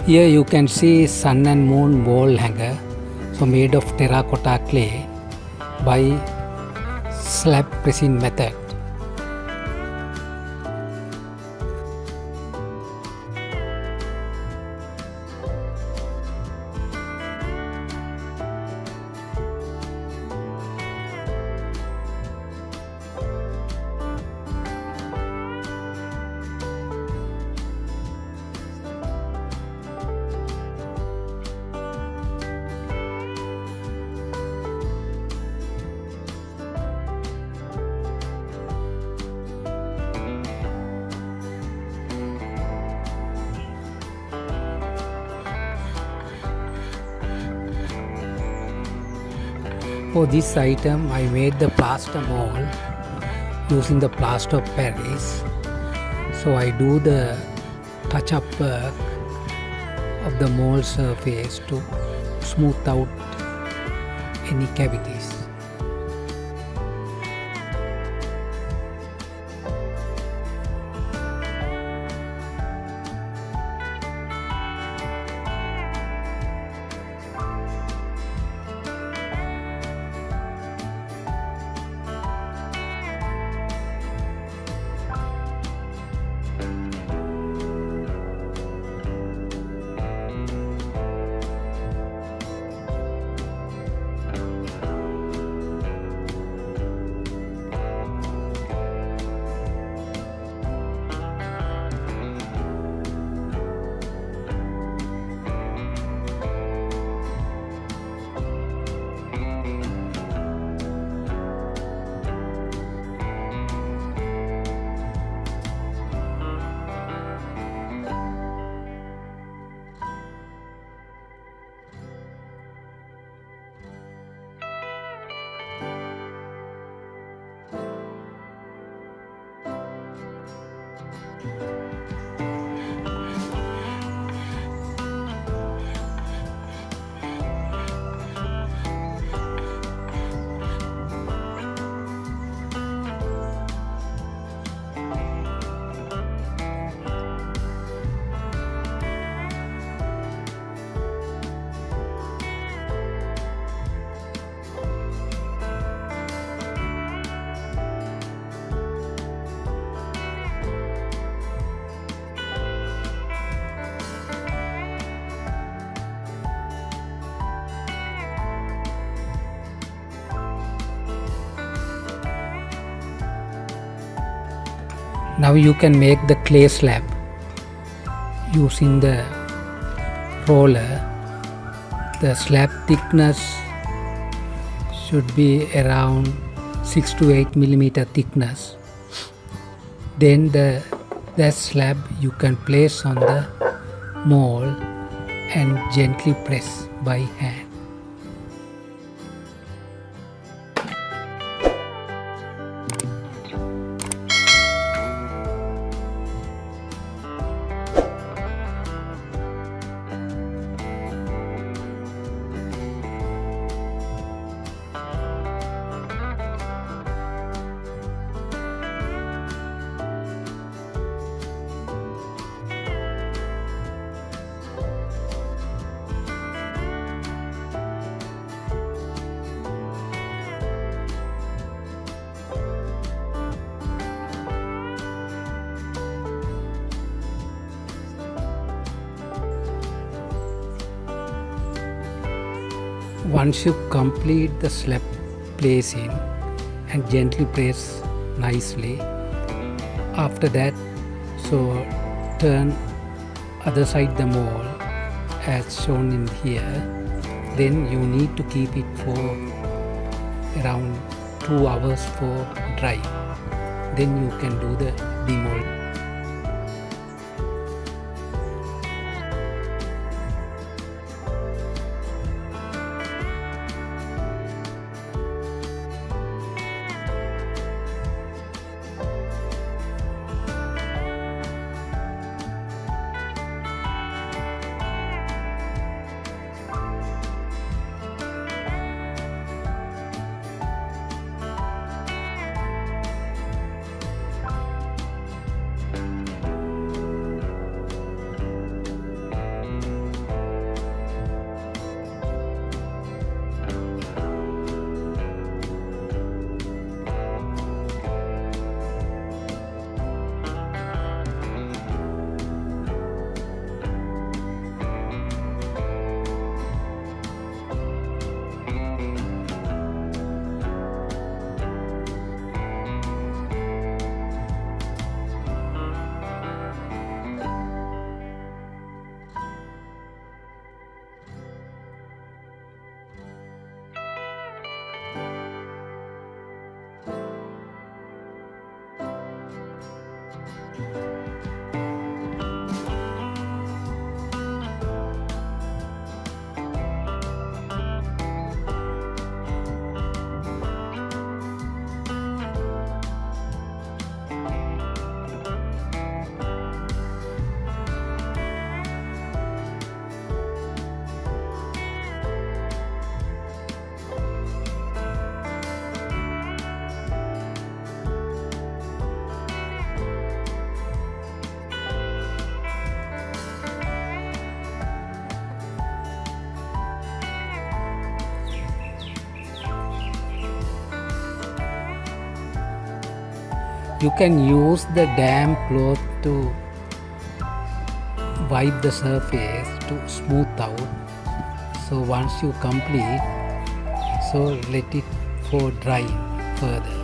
Here you can see sun and moon wall hanger, so made of terracotta clay by slab pressing method. For this item, I made the plaster mold using the plaster of Paris. So I do the touch-up work of the mold surface to smooth out any cavities. Now you can make the clay slab using the roller. The slab thickness should be around 6 to 8 millimeter thickness. Then the slab you can place on the mold and gently press by hand. Once you complete the slab placing and gently press nicely, after that, so turn other side the mold as shown in here. Then you need to keep it for around 2 hours for dry. Then you can do the demold. you can use the damp cloth to wipe the surface to smooth out. So once you complete, so let it for dry further.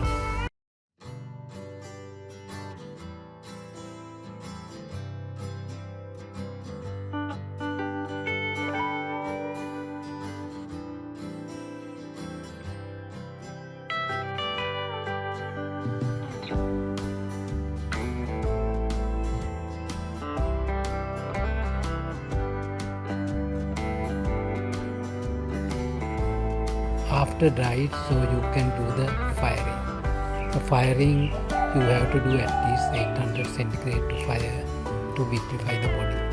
After dried, so you can do the firing. The firing you have to do at least 800 centigrade to fire to vitrify the body.